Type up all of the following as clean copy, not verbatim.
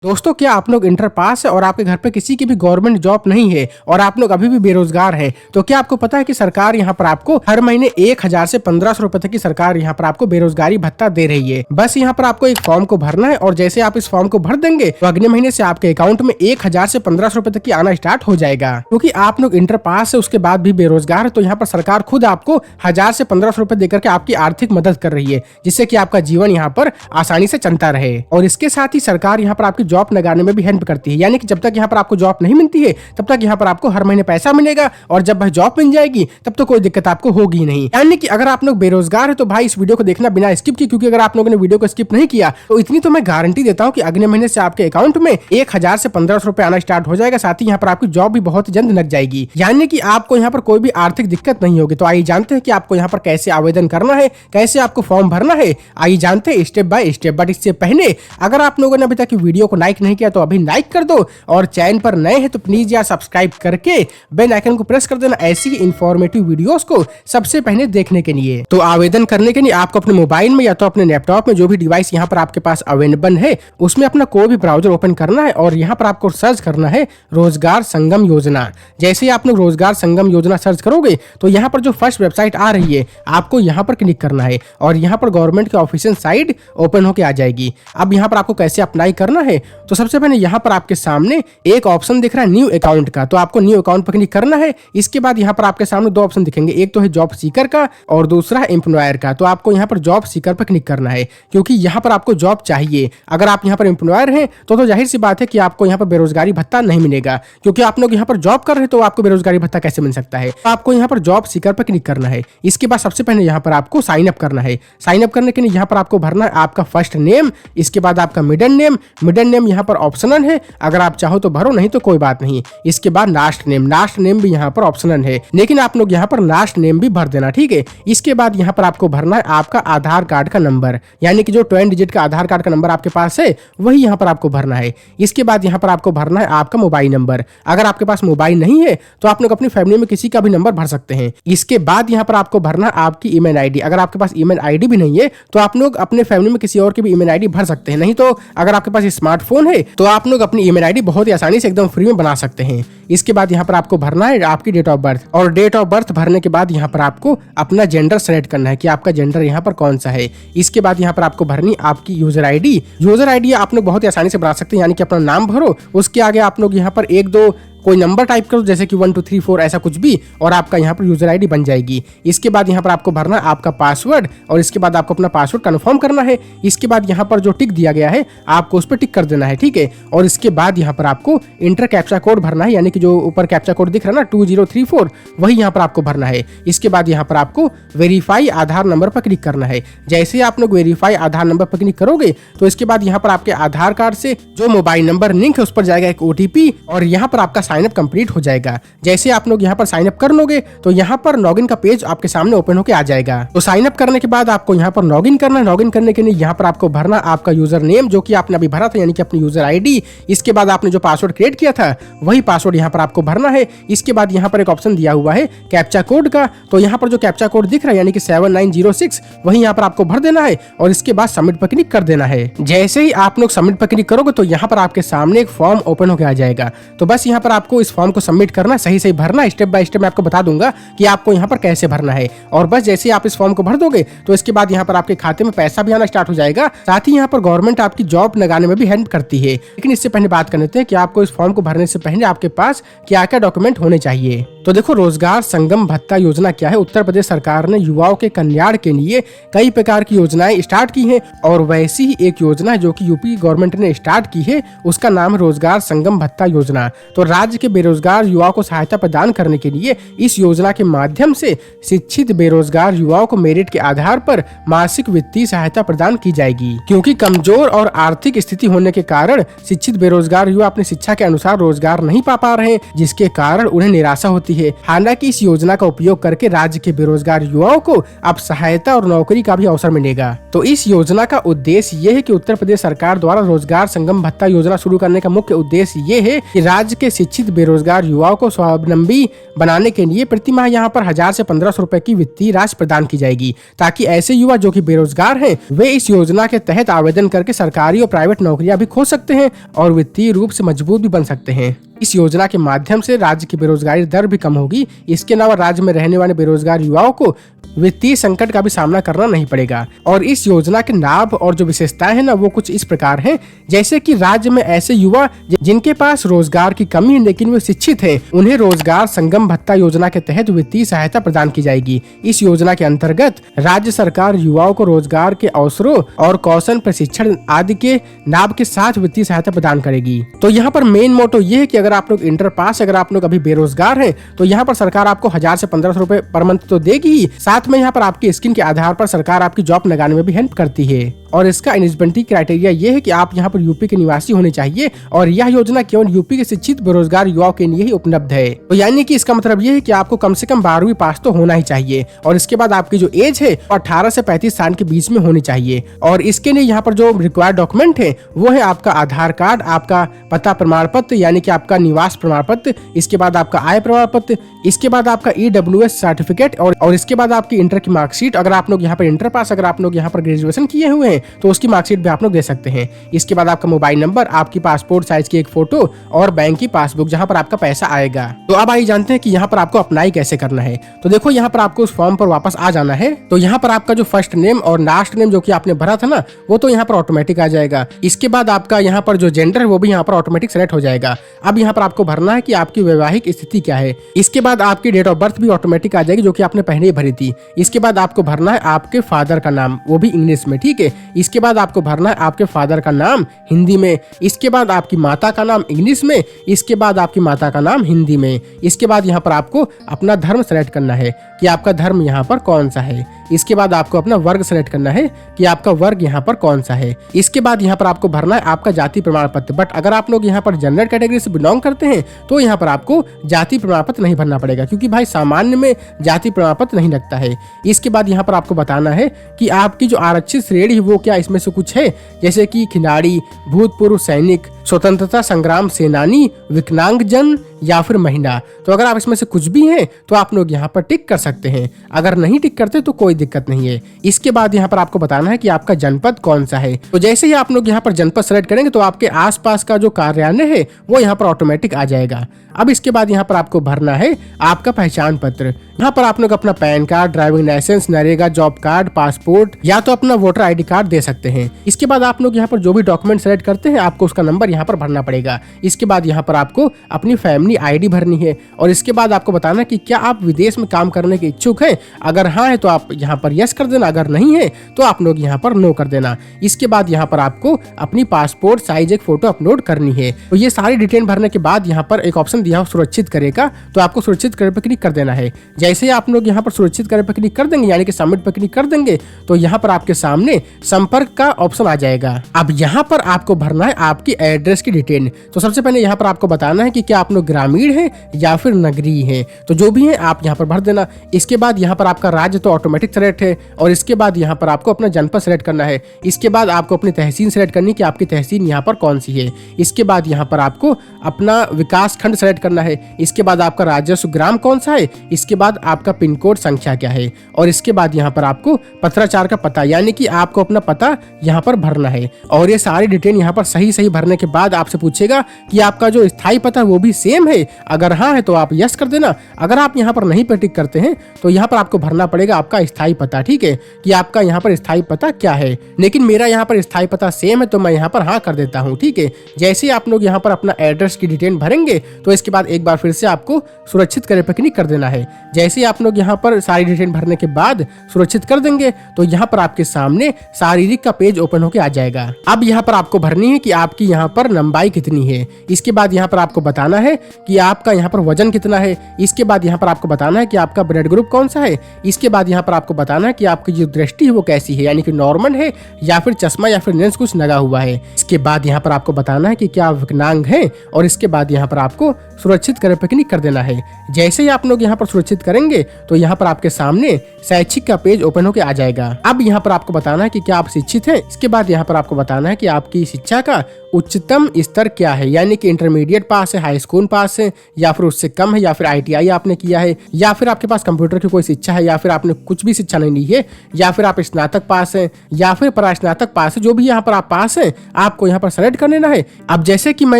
दोस्तों, क्या आप लोग इंटर पास है और आपके घर पे किसी की भी गवर्नमेंट जॉब नहीं है और आप लोग अभी भी बेरोजगार हैं, तो क्या आपको पता है कि सरकार यहाँ पर आपको हर महीने 1000 से 1500 रुपए तक की सरकार यहाँ पर आपको बेरोजगारी भत्ता दे रही है। बस यहाँ पर आपको एक फॉर्म को भरना है और जैसे आप इस फॉर्म को भर देंगे तो अगले महीने से आपके अकाउंट में 1000 से 1500 रुपए तक की आना स्टार्ट हो जाएगा। क्योंकि आप लोग इंटर पास है उसके बाद भी बेरोजगार है, तो यहाँ पर सरकार खुद आपको 1000 से 1500 रुपए देकर के आपकी आर्थिक मदद कर रही है, जिससे कि आपका जीवन यहाँ पर आसानी से चलता रहे। और इसके साथ ही सरकार यहाँ पर आपकी जॉब लगाने में भी हेल्प करती है, यानी कि जब तक यहाँ पर आपको जॉब नहीं मिलती है तब तक यहाँ पर आपको हर महीने पैसा मिलेगा और जब भाई जॉब मिल जाएगी तब तो कोई दिक्कत आपको होगी नहीं। यानी कि अगर आप लोग बेरोजगार है तो भाई इस वीडियो को देखना बिना स्किप किए, क्योंकि अगर आप लोगों ने वीडियो को स्किप नहीं किया तो इतनी तो मैं गारंटी देता हूँ कि अगले महीने से आपके अकाउंट में 1000 से 1500 रुपए आना स्टार्ट हो जाएगा। साथ ही यहाँ पर आपकी जॉब भी बहुत जल्द लग जाएगी, यानी कि आपको यहाँ पर कोई भी आर्थिक दिक्कत नहीं होगी। तो आइए जानते हैं कि आपको यहाँ पर कैसे आवेदन करना है, कैसे आपको फॉर्म भरना है, आइए जानते हैं स्टेप बाय स्टेप। बट इससे पहले अगर आप लोगों ने अभी तक वीडियो को लाइक नहीं किया तो अभी लाइक कर दो और चैनल पर नए हैं तो प्लीज यार सब्सक्राइब करके बेल आइकन को प्रेस कर देना ऐसी इंफॉर्मेटिव वीडियोस को सबसे पहले देखने के लिए। तो आवेदन करने के लिए आपको अपने मोबाइल में या तो अपने लैपटॉप में जो भी डिवाइस यहाँ पर आपके पास अवेलेबल है उसमें अपना कोई भी ब्राउजर ओपन करना है और यहाँ पर आपको सर्च करना है रोजगार संगम योजना। जैसे ही आप लोग रोजगार संगम योजना सर्च करोगे तो यहाँ पर जो फर्स्ट वेबसाइट आ रही है आपको यहाँ पर क्लिक करना है और यहाँ पर गवर्नमेंट की ऑफिशियल साइट ओपन होकर आ जाएगी। अब यहाँ पर आपको कैसे अप्लाई करना है, तो सबसे पहले यहाँ पर आपके सामने एक ऑप्शन दिख रहा है न्यू अकाउंट का, तो आपको न्यू अकाउंट पर क्लिक करना है। इसके बाद यहाँ पर आपके सामने दो ऑप्शन दिखेंगे, एक तो है जॉब सीकर का और दूसरा है एम्प्लॉयर का। तो आपको यहाँ पर जॉब सीकर पर क्लिक करना है क्योंकि यहाँ पर आपको जॉब चाहिए। अगर आप यहाँ पर एम्प्लॉयर हैं तो जाहिर सी बात है कि आपको यहाँ पर बेरोजगारी भत्ता नहीं मिलेगा, क्योंकि आप लोग यहाँ पर जॉब कर रहे हैं तो आपको बेरोजगारी भत्ता कैसे मिल सकता है। तो आपको यहाँ पर जॉब सीकर पर क्लिक करना है। इसके बाद सबसे पहले यहाँ पर आपको साइन अप करना है। साइन अप करने के लिए यहाँ पर आपको भरना है आपका फर्स्ट नेम, इसके बाद आपका मिडिल नेम यहाँ पर ऑप्शनल है, अगर आप चाहो तो भरो, नहीं तो कोई बात नहीं। इसके बाद लास्ट नेम भी यहाँ पर ऑप्शनल है, लेकिन आप लोग यहाँ पर लास्ट नेम भी भर देना, ठीक है। इसके बाद यहाँ पर आपको भरना है आपका आधार कार्ड का नंबर, यानी कि जो 20 डिजिट का आधार कार्ड का नंबर आपके पास है वही यहाँ पर आपको भरना है। इसके बाद यहाँ पर आपको भरना है आपका मोबाइल नंबर। अगर आपके पास मोबाइल नहीं है तो आप लोग अपनी फैमिली में किसी का भी नंबर भर सकते हैं। इसके बाद यहाँ पर आपको भरना है आपकी ईमेल आईडी। अगर आपके पास ईमेल आईडी भी नहीं है तो आप लोग अपने फैमिली में किसी और की भी ईमेल आईडी भर सकते हैं। नहीं तो अगर आपके पास स्मार्टफोन है तो आप लोग अपनी ईमेल आईडी बहुत ही आसानी से एकदम फ्री में बना सकते हैं। इसके बाद यहाँ पर आपको भरना है आपकी डेट ऑफ बर्थ, और डेट ऑफ बर्थ भरने के बाद यहाँ पर आपको अपना जेंडर सेलेक्ट करना है कि आपका जेंडर यहाँ पर कौन सा है। इसके बाद यहाँ पर आपको भरनी आपकी यूजर आईडी आप लोग बहुत ही आसानी से बना सकते हैं, यानी कि अपना नाम भरो, उसके आगे आप लोग यहाँ पर 1 2 कोई नंबर टाइप करो जैसे कि 1 2 3 4 ऐसा कुछ भी, और आपका यहाँ पर यूजर आईडी बन जाएगी। इसके बाद यहाँ पर आपको भरना आपका पासवर्ड और इसके बाद आपको अपना पासवर्ड कंफर्म करना है। इसके बाद यहाँ पर जो टिक दिया गया है आपको उस पर टिक कर देना है, ठीक है। और इसके बाद यहाँ पर आपको इंटर कैप्चा कोड भरना है, यानी कि जो ऊपर कैप्चा कोड दिख रहा है ना 2034 वही यहाँ पर आपको भरना है। इसके बाद यहाँ पर आपको वेरीफाई आधार नंबर पर क्लिक करना है। जैसे ही आप लोग वेरीफाई आधार नंबर पर क्लिक करोगे तो इसके बाद यहाँ पर आपके आधार कार्ड से जो मोबाइल नंबर लिंक है उस पर जाएगा एक OTP और यहाँ पर आपका साइन अप कंप्लीट हो जाएगा। जैसे आप लोग यहाँ पर साइन अप कर लोगे तो यहाँ पर लॉगिन का पेज आपके सामने ओपन होकर आ जाएगा। तो साइन अप करने के बाद आपको यहाँ पर लॉगिन करना है। लॉगिन करने के लिए यहाँ पर आपको भरना आपका यूजर नेम जो कि आपने अभी भरा था, यानी कि अपनी यूजर आईडी। इसके बाद आपने जो पासवर्ड क्रिएट किया था वही पासवर्ड यहाँ पर आपको भरना है। इसके बाद यहाँ पर एक ऑप्शन दिया हुआ है कैप्चा कोड का, तो यहाँ पर जो कैप्चा कोड दिख रहा है यानी कि 7906 वही यहाँ पर आपको भर देना है और इसके बाद सबमिट पर क्लिक कर देना है। जैसे ही आप लोग सबमिट पर क्लिक करोगे तो यहाँ पर आपके सामने एक फॉर्म ओपन होकर आ जाएगा। तो बस यहाँ पर आपको इस फॉर्म को सबमिट करना, सही भरना, स्टेप बाय स्टेप मैं आपको बता दूंगा कि आपको यहाँ पर कैसे भरना है। और बस जैसे ही आप इस फॉर्म को भर दोगे तो इसके बाद यहाँ पर आपके खाते में पैसा भी आना स्टार्ट हो जाएगा। साथ ही यहाँ पर गवर्नमेंट आपकी जॉब लगाने में भी हेल्प करती है। लेकिन इससे पहले बात कर लेते हैं कि आपको इस फॉर्म को भरने से पहले आपके पास क्या क्या डॉक्यूमेंट होने चाहिए। तो देखो, रोजगार संगम भत्ता योजना क्या है। उत्तर प्रदेश सरकार ने युवाओं के कल्याण के लिए कई प्रकार की योजनाएं स्टार्ट की हैं और वैसी ही एक योजना है जो कि यूपी गवर्नमेंट ने स्टार्ट की है, उसका नाम है रोजगार संगम भत्ता योजना। तो राज्य के बेरोजगार युवाओं को सहायता प्रदान करने के लिए इस योजना के माध्यम से शिक्षित बेरोजगार युवाओं को मेरिट के आधार पर मासिक वित्तीय सहायता प्रदान की जाएगी। क्योंकि कमजोर और आर्थिक स्थिति होने के कारण शिक्षित बेरोजगार युवा अपनी शिक्षा के अनुसार रोजगार नहीं पा रहे हैं, जिसके कारण उन्हें निराशा होती है। हालांकि इस योजना का उपयोग करके राज्य के बेरोजगार युवाओं को अब सहायता और नौकरी का भी अवसर मिलेगा। तो इस योजना का उद्देश्य ये है कि उत्तर प्रदेश सरकार द्वारा रोजगार संगम भत्ता योजना शुरू करने का मुख्य उद्देश्य ये है कि राज्य के शिक्षित शिक्षित बेरोजगार युवाओं को स्वावलंबी बनाने के लिए प्रति माह यहाँ पर 1000 से 1500 रुपए की वित्तीय राशि प्रदान की जाएगी, ताकि ऐसे युवा जो कि बेरोजगार हैं वे इस योजना के तहत आवेदन करके सरकारी और प्राइवेट नौकरियां भी खो सकते हैं और वित्तीय रूप से मजबूत भी बन सकते हैं। इस योजना के माध्यम से राज्य की बेरोजगारी दर भी कम होगी। इसके अलावा राज्य में रहने वाले बेरोजगार युवाओं को वित्तीय संकट का भी सामना करना नहीं पड़ेगा। और इस योजना के लाभ और जो विशेषताएं हैं ना, वो कुछ इस प्रकार हैं, जैसे कि राज्य में ऐसे युवा जिनके पास रोजगार की कमी है लेकिन वे शिक्षित हैं, उन्हें रोजगार संगम भत्ता योजना के तहत वित्तीय सहायता प्रदान की जाएगी। इस योजना के अंतर्गत राज्य सरकार युवाओं को रोजगार के अवसरों और कौशल प्रशिक्षण आदि के लाभ के साथ वित्तीय सहायता प्रदान करेगी। तो यहाँ पर मेन मोटो ये है कि अगर आप लोग इंटर पास, अगर आप लोग अभी बेरोजगार हैं, तो यहाँ पर सरकार आपको 1000 से 1500 रुपए पर मंथ तो देगी ही, साथ में यहाँ पर आपकी स्किल के आधार पर सरकार आपकी जॉब लगाने में भी हेल्प करती है। और इसका एलिजिबिलिटी क्राइटेरिया ये है कि आप यहाँ पर यूपी के निवासी होने चाहिए और यह योजना केवल यूपी के शिक्षित बेरोजगार युवाओं के लिए ही उपलब्ध है। तो यानी कि इसका मतलब ये है कि आपको कम से कम 12वीं पास तो होना ही चाहिए और इसके बाद आपकी जो एज है 18 से 35 साल के बीच में होनी चाहिए। और इसके लिए यहाँ पर जो रिक्वायर्ड डॉक्यूमेंट है वो है आपका आधार कार्ड, आपका पता प्रमाण पत्र यानी कि आपका निवास प्रमाण पत्र, इसके बाद आपका आय प्रमाण पत्र, इसके बाद आपका EWS सर्टिफिकेट और इसके बाद आपकी इंटर की मार्कशीट। अगर आप लोग यहाँ पर इंटर पास, अगर आप लोग यहाँ पर ग्रेजुएशन किए हुए हैं तो उसकी मार्कशीट भी आप लोग दे सकते हैं। इसके बाद आपका मोबाइल नंबर, आपकी पासपोर्ट साइज की एक फोटो और बैंक की पासबुक जहां पर आपका पैसा आएगा। तो अब आइए जानते हैं कि यहाँ पर आपको अप्लाई कैसे करना है। तो देखो यहाँ पर आपको उस फॉर्म पर वापस आ जाना है। तो यहाँ पर आपका जो फर्स्ट नेम और लास्ट नेम जो कि आपने भरा था ना, वो तो यहाँ पर ऑटोमेटिक आ जाएगा। इसके बाद आपका यहाँ पर जो जेंडर है वो भी यहाँ पर ऑटोमेटिक सेलेक्ट हो जाएगा। अब यहाँ पर आपको भरना है कि आपकी वैवाहिक स्थिति क्या है। इसके बाद आपकी डेट ऑफ बर्थ भी ऑटोमेटिक आ जाएगी जो कि आपने पहले ही भरी थी। इसके बाद आपको भरना है आपके फादर का नाम, वो भी इंग्लिश में, ठीक है। इसके बाद आपको भरना है आपके फादर का नाम हिंदी में। इसके बाद आपकी माता का नाम इंग्लिश में। इसके बाद आपकी माता का नाम हिंदी में। इसके बाद यहाँ पर आपको अपना धर्म सेलेक्ट करना है कि आपका धर्म यहाँ पर कौन सा है। इसके बाद आपको अपना वर्ग सेलेक्ट करना है कि आपका वर्ग यहाँ पर कौन सा है। इसके बाद यहाँ पर आपको भरना है आपका जाति प्रमाण पत्र। बट अगर आप लोग यहाँ पर जनरल कैटेगरी से बिलोंग करते हैं तो यहाँ पर आपको जाति प्रमाण पत्र नहीं भरना पड़ेगा, क्योंकि भाई सामान्य में जाति प्रमाण पत्र नहीं लगता है। इसके बाद यहाँ पर आपको बताना है कि आपकी जो आरक्षित श्रेणी है वो क्या इसमें से कुछ है, जैसे कि खिलाड़ी, भूतपूर्व सैनिक, स्वतंत्रता संग्राम सेनानी, विकलांगजन या फिर महिला। तो अगर आप इसमें से कुछ भी हैं तो आप लोग यहाँ पर टिक कर सकते हैं। अगर नहीं टिक करते तो कोई दिक्कत नहीं है। इसके बाद यहाँ पर आपको बताना है कि आपका जनपद कौन सा है। तो जैसे ही आप लोग यहाँ पर जनपद सेलेक्ट करेंगे तो आपके आसपास का जो कार्यालय है वो यहाँ पर ऑटोमेटिक आ जाएगा। अब इसके बाद यहाँ पर आपको भरना है आपका पहचान पत्र। यहाँ पर आप लोग अपना pan card, driving licence, NREGA job card, passport या तो अपना वोटर ID कार्ड दे सकते हैं। इसके बाद आप लोग यहाँ पर जो भी डॉक्यूमेंट सेलेक्ट करते हैं आपको उसका नंबर यहाँ पर भरना पड़ेगा। इसके बाद यहाँ पर आपको अपनी फैमिली ID भरनी है और इसके बाद आपको बताना कि क्या आप विदेश में काम करने के इच्छुक हैं। अगर हाँ है तो आप यहाँ पर यस कर देना, अगर नहीं है तो आप लोग यहाँ पर नो कर देना। इसके बाद यहाँ पर आपको अपनी पासपोर्ट साइज एक फोटो अपलोड करनी है। तो ये सारी डिटेल भरने के बाद यहाँ पर एक ऑप्शन दिया सुरक्षित करेगा, तो आपको सुरक्षित करे पर क्लिक कर देना है। जैसे ही आप लोग यहाँ पर सुरक्षित करे पर क्लिक कर देंगे यानी कि सबमिट पर क्लिक कर देंगे तो यहाँ पर आपके सामने संपर्क का ऑप्शन आ जाएगा। अब यहाँ पर आपको भरना है आपकी एड्रेस की डिटेल। तो सबसे पहले यहाँ पर आपको बताना है कि क्या आप लोग ग्रामीण हैं या फिर नगरीय हैं। तो जो भी है आप यहाँ पर भर देना। इसके बाद यहाँ पर आपका राज्य तो ऑटोमेटिक सेलेक्ट है और इसके बाद यहाँ पर आपको अपना जनपद सेलेक्ट करना है। इसके बाद आपको अपनी तहसील सेलेक्ट करनी कि आपकी तहसील यहाँ पर कौन सी है। इसके बाद यहाँ पर आपको अपना विकास खंड सेलेक्ट करना है। इसके बाद आपका राजस्व ग्राम कौन सा है। इसके बाद आपका पिन कोड संख्या क्या है और इसके बाद यहाँ पर आपको पत्राचार का पता यानी कि आपको अपना पता यहाँ पर भरना है। और ये सारी डिटेल यहाँ पर सही सही भरने के बाद आपसे पूछेगा कि आपका जो स्थायी पता वो भी सेम है। अगर हाँ है तो आप यस कर देना। अगर आप यहाँ पर नहीं पे टिक करते हैं तो यहाँ पर आपको भरना पड़ेगा आपका स्थायी पता, ठीक है, कि आपका यहाँ पर स्थायी पता क्या है। लेकिन मेरा यहाँ पर स्थायी पता सेम है तो मैं यहाँ पर हाँ कर देता हूँ, ठीक है। जैसे ही आप लोग यहाँ पर अपना एड्रेस की डिटेल भरेंगे तो इसके बाद एक बार फिर से आपको सुरक्षित करे पर क्लिक कर देना है। जैसे ही आप लोग यहाँ पर सारी डिटेल भरने के बाद सुरक्षित कर देंगे तो यहाँ पर आपके सामने शारीरिक का पेज ओपन होकर आ जाएगा। अब यहाँ पर आपको भरनी है कि आपकी यहाँ पर लंबाई कितनी है। इसके बाद यहाँ पर आपको बताना है कि आपका यहाँ पर वजन कितना है। इसके बाद यहाँ पर आपको बताना है कि आपका ब्लड ग्रुप कौन सा है। इसके बाद यहाँ पर आपको बताना है कि आपकी जो दृष्टि है वो कैसी है, यानी कि नॉर्मल है या फिर चश्मा या फिर लेंस कुछ लगा हुआ है। इसके बाद यहाँ पर आपको बताना है कि क्या आप विकलांग हैं और इसके बाद यहाँ पर आपको सुरक्षित करे पर क्लिक कर देना है। जैसे ही आप लोग यहाँ पर सुरक्षित करेंगे तो यहाँ पर आपके सामने शैक्षिक का पेज ओपन होकर आ जाएगा। अब यहाँ पर आपको बताना है कि क्या आप शिक्षित हैं। इसके बाद यहाँ पर आपको बताना है कि आपकी शिक्षा का उच्चतम स्तर क्या है, यानी कि इंटरमीडिएट पास है, हाई स्कूल पास है, या फिर उससे कम है, या फिर ITI आपने किया है, या फिर आपके पास कंप्यूटर की कोई शिक्षा है, या फिर आपने कुछ भी शिक्षा नहीं ली है, या फिर आप स्नातक पास है, या फिर परास्नातक पास है। जो भी यहाँ पर आप पास है आपको यहाँ पर सेलेक्ट कर लेना है। अब जैसे कि मैं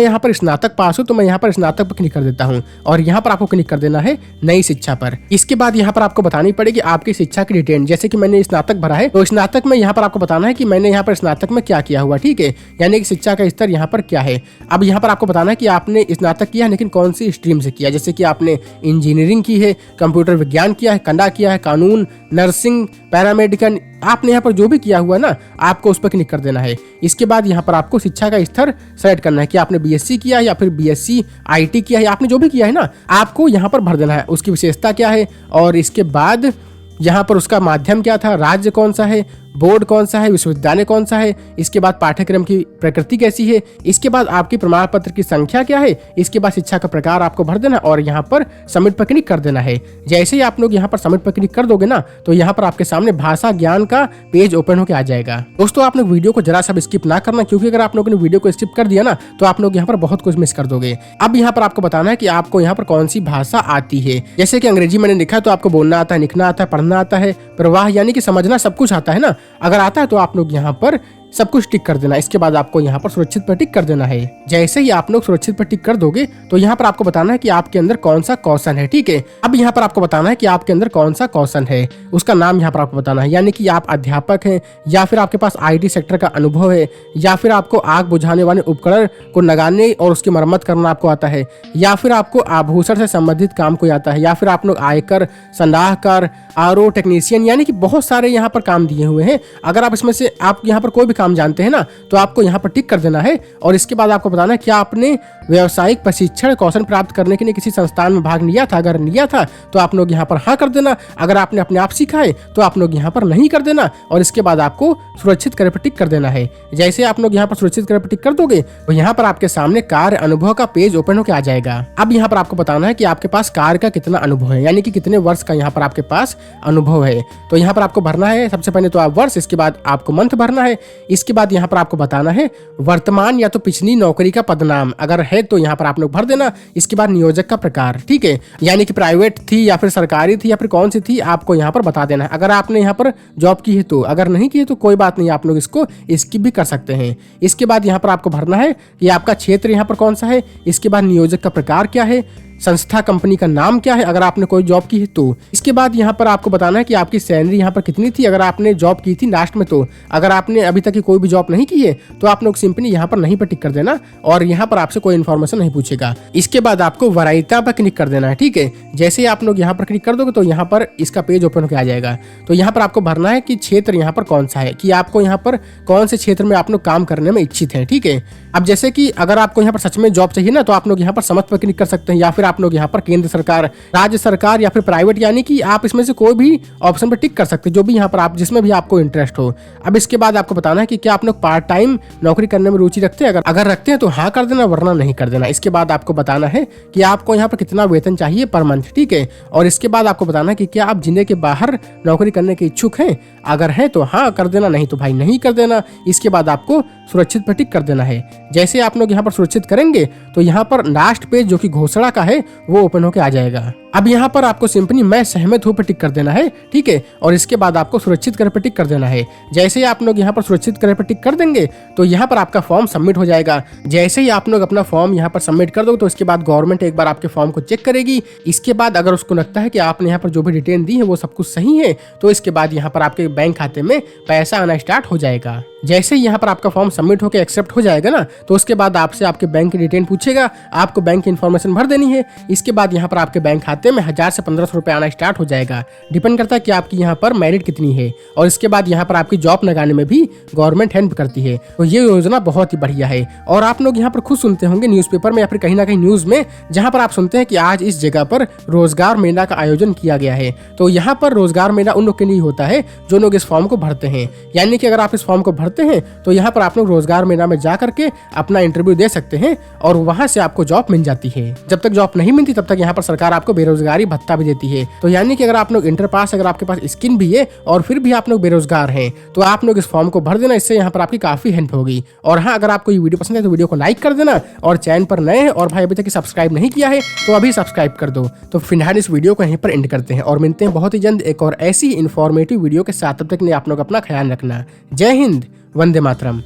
यहाँ पर स्नातक पास हूँ तो मैं यहाँ पर स्नातक पर क्लिक कर देता हूँ और यहाँ पर आपको क्लिक कर देना है नई शिक्षा पर। इसके बाद यहाँ पर आपको बतानी पड़ेगी आपकी शिक्षा की डिटेल। जैसे कि मैंने स्नातक भरा है तो स्नातक में यहाँ पर आपको बताना है कि मैंने यहाँ पर स्नातक में क्या किया हुआ, ठीक है, यानी कि शिक्षा का स्तर यहाँ पर क्या है। अब यहाँ पर आपको बताना है कि आपने स्नातक किया है लेकिन कौन सी स्ट्रीम से किया। जैसे कि आपने इंजीनियरिंग की है, कंप्यूटर विज्ञान किया है, कला किया है, कानून, नर्सिंग, पैरामेडिकल, आपने यहाँ पर जो भी किया हुआ ना आपको उस पर क्लिक कर देना है। इसके बाद यहाँ पर आपको शिक्षा का स्तर सेलेक्ट करना है कि आपने BSc किया है या फिर BSc IT किया है, आपने जो भी किया है ना आपको यहाँ पर भर देना है, उसकी विशेषता क्या है और इसके बाद यहाँ पर उसका माध्यम क्या था, राज्य कौन सा है, बोर्ड कौन सा है, विश्वविद्यालय कौन सा है, इसके बाद पाठ्यक्रम की प्रकृति कैसी है, इसके बाद आपकी प्रमाण पत्र की संख्या क्या है, इसके बाद शिक्षा का प्रकार आपको भर देना और यहाँ पर सबमिट पर क्लिक कर देना है। जैसे ही आप लोग यहाँ पर सबमिट पर क्लिक कर दोगे ना तो यहाँ पर आपके सामने भाषा ज्ञान का पेज ओपन होकर आ जाएगा। दोस्तों आप लोग वीडियो को जरा सा स्किप ना करना, क्योंकि अगर आप लोगों ने वीडियो को स्किप कर दिया ना तो आप लोग यहाँ पर बहुत कुछ मिस कर दोगे। अब यहाँ पर आपको बताना है कि आपको यहाँ पर कौन सी भाषा आती है। जैसे कि अंग्रेजी मैंने लिखा है तो आपको बोलना आता है, लिखना आता है, पढ़ना आता है, प्रवाह यानी कि समझना सब कुछ आता है ना। अगर आता है तो आप लोग यहाँ पर सब कुछ टिक कर देना। इसके बाद आपको यहाँ पर सुरक्षित पर टिक कर देना है। जैसे ही आप लोग सुरक्षित पर टिक कर दोगे तो यहाँ पर आपको बताना है कि आपके अंदर कौन सा कौशल है, ठीक है। अब यहाँ पर आपको बताना है कि आपके अंदर कौन सा कौशल है, उसका नाम यहाँ पर आपको बताना है, यानी कि आप अध्यापक हैं या फिर आपके पास IT सेक्टर का अनुभव है, या फिर आपको आग बुझाने वाले उपकरण को लगाने और उसकी मरम्मत करना आपको आता है, या फिर आपको आभूषण से संबंधित काम कोई आता है, या फिर आप लोग आयकर, संदाहकार, RO टेक्नीशियन, यानी कि बहुत सारे यहाँ पर काम दिए हुए हैं। अगर आप इसमें से आप यहाँ पर कोई भी काम जानते हैं ना तो आपको यहाँ पर टिक कर देना है और इसके बाद आपको बताना है कि आपने व्यावसायिक प्रशिक्षण कौशल प्राप्त करने के लिए किसी संस्थान में भाग लिया था। अगर लिया था तो आप लोग यहाँ पर हाँ कर देना। अगर आपने अपने आप सीखा है तो आप लोग यहाँ पर नहीं कर देना और इसके बाद आपको सुरक्षित करे पर टिक कर देना है। जैसे आप लोग यहाँ पर सुरक्षित करे पर टिक कर दोगे तो यहाँ पर आपके सामने कार्य अनुभव का पेज ओपन होकर आ जाएगा। अब यहाँ पर आपको बताना है कि आपके पास कार्य का कितना अनुभव है, यानी कि कितने वर्ष का यहाँ पर आपके पास अनुभव है। तो यहाँ पर आपको भरना है सबसे पहले तो आप वर्ष, इसके बाद आपको मंथ भरना है। इसके बाद यहाँ पर आपको बताना है वर्तमान या तो पिछली नौकरी का पदनाम, अगर है तो यहाँ पर आप लोग भर देना। इसके बाद नियोजक का प्रकार, ठीक है, यानी कि प्राइवेट थी या फिर सरकारी थी या फिर कौन सी थी आपको यहाँ पर बता देना है। अगर आपने यहाँ पर जॉब की है तो, अगर नहीं की है तो कोई बात नहीं, आप लोग इसको स्किप भी कर सकते हैं। इसके बाद यहाँ पर आपको भरना है कि आपका क्षेत्र यहाँ पर कौन सा है। इसके बाद नियोजक का प्रकार क्या है, संस्था कंपनी का नाम क्या है अगर आपने कोई जॉब की है तो। इसके बाद यहाँ पर आपको बताना है कि आपकी सैलरी यहाँ पर कितनी थी अगर आपने जॉब की थी लास्ट में तो। अगर आपने अभी तक की कोई भी जॉब नहीं की है तो आप लोग सिंपली यहाँ पर नहीं पर टिक कर देना और यहाँ पर आपसे कोई इन्फॉर्मेशन नहीं पूछेगा। इसके बाद आपको वरीयता पर क्लिक कर देना है, ठीक है। जैसे ही आप लोग यहाँ पर क्लिक कर दोगे तो यहाँ पर इसका पेज ओपन होकर आ जाएगा। तो यहाँ पर आपको भरना है कि क्षेत्र यहाँ पर कौन सा है, कि आपको यहाँ पर कौन से क्षेत्र में आप लोग काम करने में इच्छित हैं, ठीक है। अब जैसे कि अगर आपको यहाँ पर सच में जॉब चाहिए ना तो आप लोग यहाँ पर समस्त पर क्लिक कर सकते हैं, या फिर आप लोग यहाँ पर केंद्र सरकार, राज्य सरकार या फिर प्राइवेट, यानी कि आप इसमें से कोई भी ऑप्शन पर टिक कर सकते हैं जो भी यहाँ पर आप जिसमें भी आपको इंटरेस्ट हो। अब इसके बाद आपको बताना है कि क्या आप लोग पार्ट टाइम नौकरी करने में रुचि रखते हैं। अगर रखते हैं तो हाँ कर देना, वरना नहीं कर देना। इसके बाद आपको बताना है कि आपको यहाँ पर कितना वेतन चाहिए पर मंथ, ठीक है। और इसके बाद आपको बताना है कि क्या आप जिले के बाहर नौकरी करने के इच्छुक हैं। अगर है तो हाँ कर देना, नहीं तो भाई नहीं कर देना। इसके बाद आपको सुरक्षित पर टिक कर देना है। जैसे आप लोग यहाँ पर सुरक्षित करेंगे तो यहाँ पर लास्ट पेज जो कि घोषणा का है वो ओपन होकर आ जाएगा। अब यहाँ पर आपको सिंपली मैं सहमत हूँ पर टिक कर देना है, ठीक है। और इसके बाद आपको सुरक्षित करे पर टिक कर देना है। जैसे ही आप लोग यहाँ पर सुरक्षित करे पर टिक कर देंगे तो यहाँ पर आपका फॉर्म सबमिट हो जाएगा। जैसे ही आप लोग अपना फॉर्म यहाँ पर सबमिट कर दो तो इसके बाद गवर्नमेंट एक बार आपके फॉर्म को चेक करेगी। इसके बाद अगर उसको लगता है कि आपने यहाँ पर जो भी डिटेल दी है वो सब कुछ सही है तो इसके बाद यहाँ पर आपके बैंक खाते में पैसा आना स्टार्ट हो जाएगा। जैसे ही यहाँ पर आपका फॉर्म सबमिट होकर एक्सेप्ट हो जाएगा ना तो उसके बाद आपसे आपके बैंक की डिटेल पूछेगा, आपको बैंक की इन्फॉर्मेशन भर देनी है। इसके बाद यहाँ पर आपके बैंक खाते खाते में 1000 से 1500 रुपये आना स्टार्ट हो जाएगा। डिपेंड करता है कि आपकी यहाँ पर मेरिट कितनी है, और इसके बाद यहाँ पर आपकी जॉब लगाने में भी गवर्नमेंट हेल्प करती है। तो ये योजना बहुत ही बढ़िया है। और आप लोग यहाँ पर खुद सुनते होंगे न्यूज़पेपर में या फिर कहीं ना कहीं न्यूज़ में, जहाँ पर आप सुनते हैं कि आज इस जगह पर रोजगार मेला का आयोजन किया गया है। तो यहाँ पर रोजगार मेला उन लोग के लिए होता है जो लोग इस फॉर्म को भरते हैं। यानी कि अगर आप इस फॉर्म को भरते हैं तो यहाँ पर आप लोग रोजगार मेला में जा करके अपना इंटरव्यू दे सकते हैं और वहां से आपको जॉब मिल जाती है। जब तक जॉब नहीं मिलती तब तक यहाँ पर सरकार आपको बेरोजगारी भत्ता भी देती है। तो यानी कि अगर आप लोग इंटर पास, अगर आपके पास स्किल भी है और फिर भी आप लोग बेरोजगार हैं, तो आप लोग इस फॉर्म को भर देना। इससे यहाँ पर आपकी काफी हेल्प होगी। और हाँ, अगर आपको ये वीडियो पसंद है तो वीडियो को लाइक कर देना, और चैनल पर नए हैं और भाई अभी तक सब्सक्राइब नहीं किया है तो अभी सब्सक्राइब कर दो। तो फिलहाल इस वीडियो को यहीं पर एंड करते हैं और मिलते हैं बहुत ही जल्द एक और ऐसी इंफॉर्मेटिव वीडियो के साथ। तब तक आप लोग अपना ख्याल रखना। जय हिंद, वंदे मातरम।